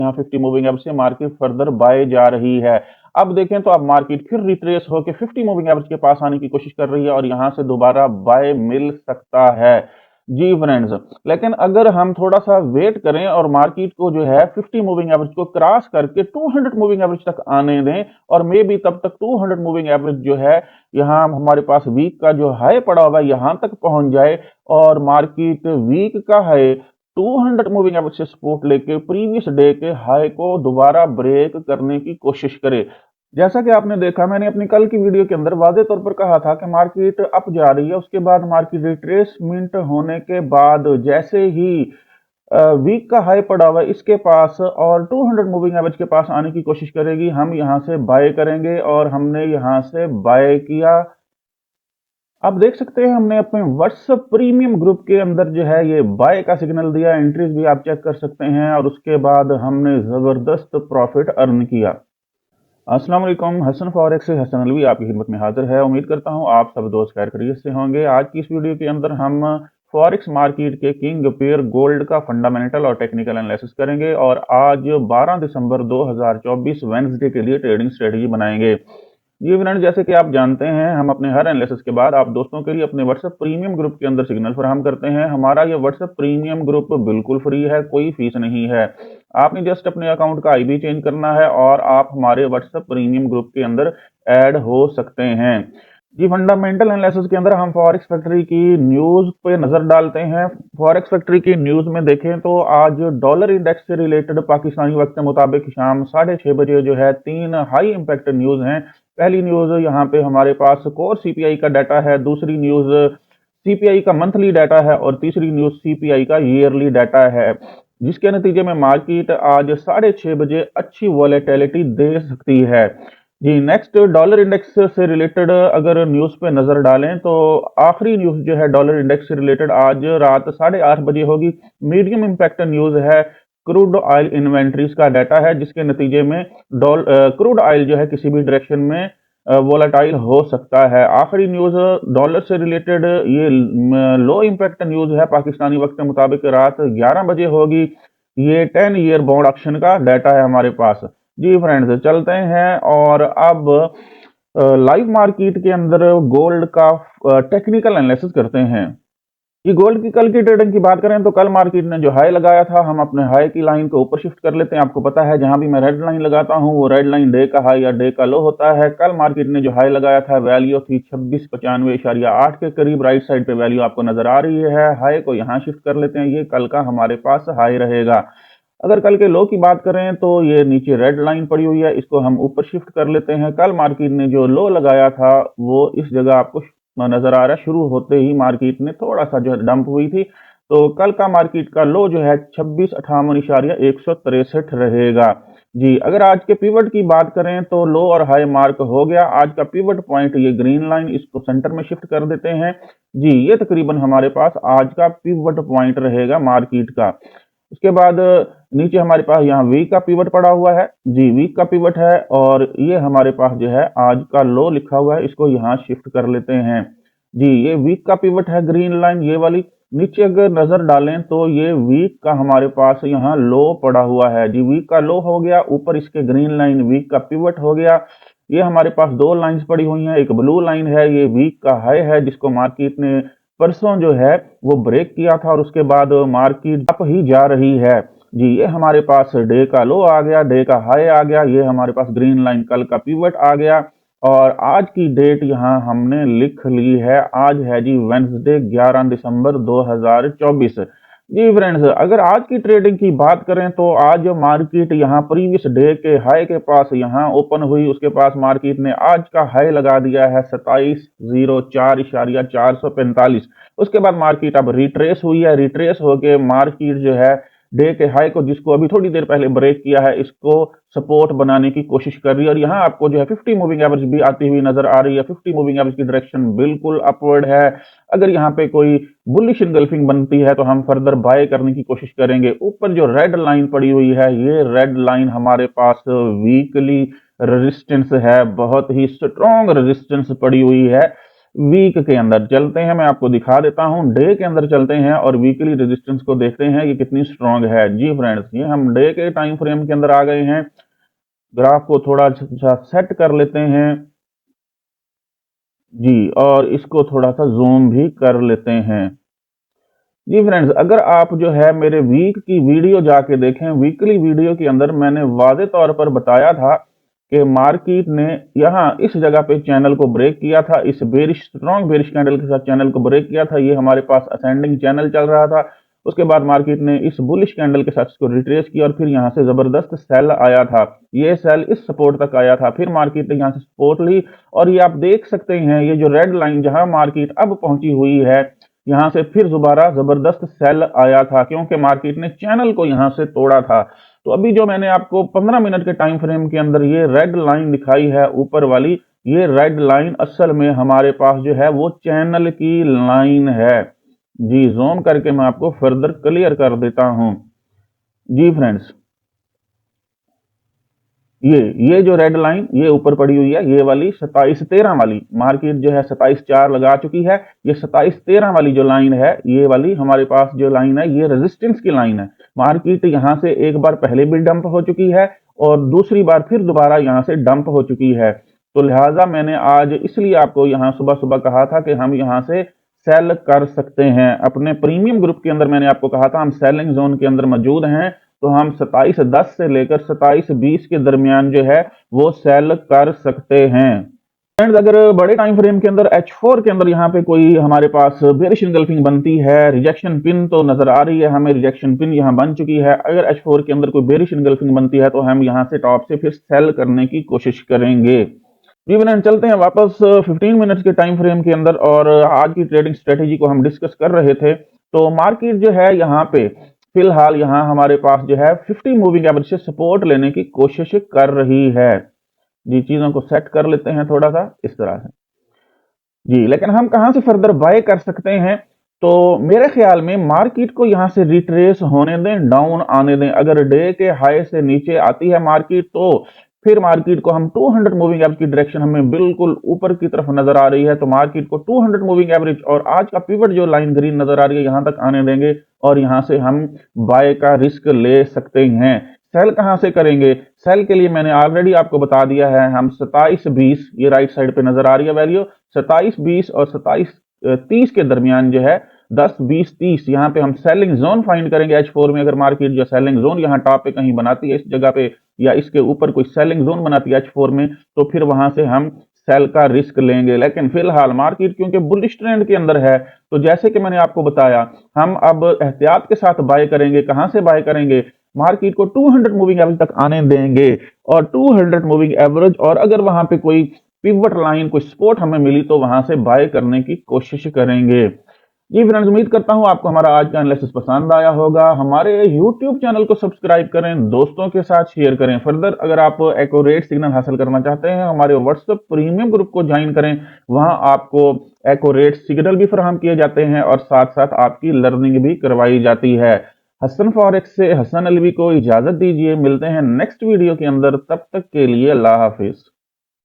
यहाँ 50 moving average से market further bye जा रही है। अब देखें तो अब मार्केट फिर रिट्रेस होकर 50 मूविंग एवरेज के पास आने की कोशिश कर रही है और यहाँ से दोबारा बाय मिल सकता है। जी फ्रेंड्स, लेकिन अगर हम थोड़ा सा वेट करें और मार्केट को जो है 50 मूविंग एवरेज को क्रॉस करके 200 मूविंग एवरेज तक आने दें और मे बी तब तक 200 मूविंग एवरेज जो है यहाँ हमारे पास वीक का जो हाई पड़ा हुआ है यहाँ तक पहुंच जाए और मार्केट वीक का हाई 200 मूविंग एवरेज से सपोर्ट लेके प्रीवियस डे के हाई को दोबारा ब्रेक करने की कोशिश करे। जैसा कि आपने देखा, मैंने अपनी कल की वीडियो के अंदर वादे तौर पर कहा था कि मार्केट अप जा रही है, उसके बाद मार्केट रिट्रेसमेंट होने के बाद जैसे ही वीक का हाई पड़ा हुआ है इसके पास और 200 मूविंग एवरेज के पास आने की कोशिश करेगी, हम यहां से बाय करेंगे और हमने यहां से बाय किया। आप देख सकते हैं हमने अपने व्हाट्सएप प्रीमियम ग्रुप के अंदर जो है ये बाय का सिग्नल दिया, एंट्रीज भी आप चेक कर सकते हैं और उसके बाद हमने जबरदस्त प्रॉफिट अर्न किया। अस्सलाम वालेकुम, हसन फॉरेक्स से हसन अलवी आपकी खिदमत में हाजिर है। उम्मीद करता हूं आप सब दोस्त खैर खैरियत से होंगे। आज की इस वीडियो के अंदर हम फॉरेक्स मार्केट के किंग पेयर गोल्ड का फंडामेंटल और टेक्निकल एनालिसिस करेंगे और आज 12 दिसंबर 2024 वेडनेसडे के लिए ट्रेडिंग स्ट्रेटजी बनाएंगे। जी फ्रेंड, जैसे कि आप जानते हैं हम अपने हर एनालिसिस के बाद आप दोस्तों के लिए अपने व्हाट्सएप प्रीमियम ग्रुप के अंदर सिग्नल फराहम करते हैं। हमारा ये व्हाट्सएप प्रीमियम ग्रुप बिल्कुल फ्री है, कोई फीस नहीं है। आपने जस्ट अपने अकाउंट का आईडी चेंज करना है और आप हमारे व्हाट्सएप प्रीमियम ग्रुप के अंदर ऐड हो सकते हैं। जी, फंडामेंटल एनालिसिस के अंदर हम फॉरेक्स फैक्ट्री की न्यूज पे नजर डालते हैं। फॉरेक्स फैक्ट्री की न्यूज में देखें तो आज डॉलर इंडेक्स से रिलेटेड पाकिस्तानी वक्त के मुताबिक शाम 6:30 बजे जो है 3 हाई इंपैक्ट न्यूज हैं। पहली न्यूज यहाँ पे हमारे पास कोर सीपीआई का डाटा है, दूसरी न्यूज सीपीआई का मंथली डाटा है और तीसरी न्यूज सीपीआई का ईयरली डाटा है, जिसके नतीजे में मार्केट आज 6:30 बजे अच्छी वॉलेटिलिटी दे सकती है। जी, नेक्स्ट डॉलर इंडेक्स से रिलेटेड अगर न्यूज पे नजर डालें तो आखिरी न्यूज जो है डॉलर इंडेक्स से रिलेटेड आज रात 8:30 बजे होगी। मीडियम इंपैक्ट न्यूज है क्रूड ऑयल इन्वेंट्रीज का डाटा है, जिसके नतीजे में क्रूड ऑयल जो है किसी भी डायरेक्शन में वोलाटाइल हो सकता है। आखिरी न्यूज डॉलर से रिलेटेड ये लो इंपैक्ट न्यूज है, पाकिस्तानी वक्त के मुताबिक रात 11 बजे होगी। ये 10 ईयर बॉन्ड ऑप्शन का डाटा है हमारे पास। जी फ्रेंड्स, चलते हैं और अब लाइव मार्केट के अंदर गोल्ड का टेक्निकल एनालिसिस करते हैं। ये गोल्ड की कल की ट्रेडिंग की बात करें तो कल मार्केट ने जो हाई लगाया था, हम अपने हाई की लाइन को ऊपर शिफ्ट कर लेते हैं। आपको पता है जहां भी मैं रेड लाइन लगाता हूं वो रेड लाइन डे का हाई या डे का लो होता है। कल मार्केट ने जो हाई लगाया था वैल्यू थी 2695.8 के करीब, राइट साइड पे वैल्यू आपको नजर आ रही है। हाई को यहां शिफ्ट कर लेते हैं, ये कल का हमारे पास हाई रहेगा। अगर कल के लो की बात करें तो ये नीचे रेड लाइन पड़ी हुई है, इसको हम ऊपर शिफ्ट कर लेते हैं। कल मार्केट ने जो लो लगाया था वो इस जगह आपको नजर आ रहा है। शुरू होते ही मार्केट ने थोड़ा सा जो डंप हुई थी, तो कल का मार्केट का लो जो है 2658.163 रहेगा। जी, अगर आज के पिवट की बात करें तो लो और हाई मार्क हो गया। आज का पिवट पॉइंट ये ग्रीन लाइन, इसको सेंटर में शिफ्ट कर देते हैं। जी, ये तकरीबन हमारे पास आज का पिवट पॉइंट रहेगा मार्केट का। उसके बाद नीचे हमारे पास यहाँ वीक का पिवट पड़ा हुआ है। जी, वीक का पिवट है और ये हमारे पास जो है आज का लो लिखा हुआ है, इसको यहाँ शिफ्ट कर लेते हैं। जी, ये वीक का पिवट है ग्रीन लाइन ये वाली। नीचे अगर नजर डालें तो ये वीक का हमारे पास यहाँ लो पड़ा हुआ है। जी, वीक का लो हो गया, ऊपर इसके ग्रीन लाइन वीक का पिवट हो गया। ये हमारे पास दो लाइंस पड़ी हुई हैं, एक ब्लू लाइन है, ये वीक का हाई है जिसको मार्केट ने परसों जो है वो ब्रेक किया था और उसके बाद मार्केट अप ही जा रही है। जी, ये हमारे पास डे का लो आ गया, डे का हाई आ गया, ये हमारे पास ग्रीन लाइन कल का पिवट आ गया और आज की डेट यहाँ हमने लिख ली है। आज है जी वेडनेसडे 11 दिसंबर 2024। जी फ्रेंड्स, अगर आज की ट्रेडिंग की बात करें तो आज मार्केट यहाँ प्रीवियस डे के हाई के पास यहाँ ओपन हुई, उसके पास मार्केट ने आज का हाई लगा दिया है 2704.445। उसके बाद मार्केट अब रिट्रेस हुई है, रिट्रेस होके मार्केट जो है डे के हाई को, जिसको अभी थोड़ी देर पहले ब्रेक किया है, इसको सपोर्ट बनाने की कोशिश कर रही है और यहाँ आपको जो है 50 मूविंग एवरेज भी आती हुई नजर आ रही है। 50 मूविंग एवरेज की डायरेक्शन बिल्कुल अपवर्ड है। अगर यहाँ पे कोई बुलिश इनगल्फिंग बनती है तो हम फर्दर बाय करने की कोशिश करेंगे। ऊपर जो रेड लाइन पड़ी हुई है, ये रेड लाइन हमारे पास वीकली रेजिस्टेंस है, बहुत ही स्ट्रॉन्ग रेजिस्टेंस पड़ी हुई है। वीक के अंदर चलते हैं, मैं आपको दिखा देता हूं। डे के अंदर चलते हैं और वीकली रेजिस्टेंस को देखते हैं ये कितनी स्ट्रांग है। जी फ्रेंड्स, ये हम डे के टाइम फ्रेम के अंदर आ गए हैं। ग्राफ को थोड़ा सा सेट कर लेते हैं जी, और इसको थोड़ा सा जूम भी कर लेते हैं। जी फ्रेंड्स, अगर आप जो है मेरे वीक की वीडियो जाके देखें, वीकली वीडियो के अंदर मैंने वादे तौर पर बताया था कि मार्केट ने यहाँ इस जगह पे चैनल को ब्रेक किया था, इस बेरिश स्ट्रॉन्ग बेरिश कैंडल के साथ चैनल को ब्रेक किया था। ये हमारे पास असेंडिंग चैनल चल रहा था। उसके बाद मार्केट ने इस बुलिश कैंडल के साथ इसको रिट्रेस किया और फिर यहाँ से जबरदस्त सेल आया था। ये सेल इस सपोर्ट तक आया था, फिर मार्केट ने यहाँ से सपोर्ट ली और ये आप देख सकते हैं, ये जो रेड लाइन जहां मार्केट अब पहुंची हुई है, यहां से फिर दोबारा जबरदस्त सेल आया था क्योंकि मार्केट ने चैनल को यहां से तोड़ा था। तो अभी जो मैंने आपको 15 मिनट के टाइम फ्रेम के अंदर ये रेड लाइन दिखाई है ऊपर वाली, ये रेड लाइन असल में हमारे पास जो है वो चैनल की लाइन है। जी, जूम करके मैं आपको फर्दर क्लियर कर देता हूं। जी फ्रेंड्स, ये जो रेड लाइन ये ऊपर पड़ी हुई है, ये वाली 27-13 वाली, मार्केट जो है 27-4 लगा चुकी है। ये 27-13 वाली जो लाइन है, ये वाली हमारे पास जो लाइन है, ये रेजिस्टेंस की लाइन है। मार्केट यहां से एक बार पहले भी डंप हो चुकी है और दूसरी बार फिर दोबारा यहां से डंप हो चुकी है। तो लिहाजा मैंने आज इसलिए आपको यहां सुबह सुबह कहा था कि हम यहां से सेल कर सकते हैं। अपने प्रीमियम ग्रुप के अंदर मैंने आपको कहा था हम सेलिंग जोन के अंदर मौजूद हैं, तो हम 27-10 से लेकर 27-20 के दरमियान जो है वो सेल कर सकते हैं। फ्रेंड्स, अगर बड़े टाइम फ्रेम के अंदर H4 के अंदर यहाँ पे कोई हमारे पास बेरिश इनगल्फिंग बनती है, रिजेक्शन पिन तो नजर आ रही है हमें, रिजेक्शन पिन यहाँ बन चुकी है। अगर H4 के अंदर कोई बेरिश इनगल्फिंग बनती है तो हम यहाँ से टॉप से फिर सेल करने की कोशिश करेंगे। जी फ्रेंड, चलते हैं वापस 15 मिनट्स के टाइम फ्रेम के अंदर और आज की ट्रेडिंग स्ट्रेटेजी को हम डिस्कस कर रहे थे। तो मार्केट जो है यहाँ पे फिलहाल यहाँ हमारे पास जो है 50 मूविंग एवरेज से सपोर्ट लेने की कोशिश कर रही है। जी, चीजों को सेट कर लेते हैं थोड़ा सा इस तरह से। जी, लेकिन हम कहां से फर्दर बाय कर सकते हैं? तो मेरे ख्याल में मार्केट को यहां से रिट्रेस होने दें, डाउन आने दें। अगर डे के हाई से नीचे आती है मार्केट तो फिर मार्केट को हम 200 मूविंग एवरेज की डायरेक्शन हमें बिल्कुल ऊपर की तरफ नजर आ रही है, तो मार्केट को 200 मूविंग एवरेज और आज का पिवट जो लाइन ग्रीन नजर आ रही है यहां तक आने देंगे और यहां से हम बाय का रिस्क ले सकते हैं। सेल कहां से करेंगे? सेल के लिए मैंने ऑलरेडी आपको बता दिया है, हम 27-20, ये राइट साइड पे नजर आ रही है वैल्यू, 27-20 और 27-30 के दरमियान जो है 10-20-30 यहाँ पे हम सेलिंग जोन फाइंड करेंगे। H4 में अगर मार्केट जो सेलिंग जोन यहाँ टॉप पे कहीं बनाती है इस जगह पे या इसके ऊपर कोई सेलिंग जोन बनाती है H4 में, तो फिर वहां से हम सेल का रिस्क लेंगे। लेकिन फिलहाल मार्केट क्योंकि बुलिश ट्रेंड के अंदर है, तो जैसे कि मैंने आपको बताया, हम अब एहतियात के साथ बाय करेंगे। कहां से बाय करेंगे? मार्केट को 200 मूविंग एवरेज तक आने देंगे और 200 मूविंग एवरेज, और अगर वहां पे कोई पिवट लाइन कोई सपोर्ट हमें मिली तो वहां से बाय करने की कोशिश करेंगे। जी फ्रेंड्स, उम्मीद करता हूं आपको हमारा आज का एनालिसिस पसंद आया होगा। हमारे YouTube चैनल को सब्सक्राइब करें, दोस्तों के साथ शेयर करें। फर्दर अगर आप एक्यूरेट सिग्नल हासिल करना चाहते हैं, हमारे WhatsApp प्रीमियम ग्रुप को ज्वाइन करें। वहां आपको एक्यूरेट सिग्नल भी फराहम किए जाते हैं और साथ साथ आपकी लर्निंग भी करवाई जाती है। हसन फॉरेक्स से हसन अलवी को इजाजत दीजिए, मिलते हैं नेक्स्ट वीडियो के अंदर। तब तक के लिए अल्लाह हाफिज।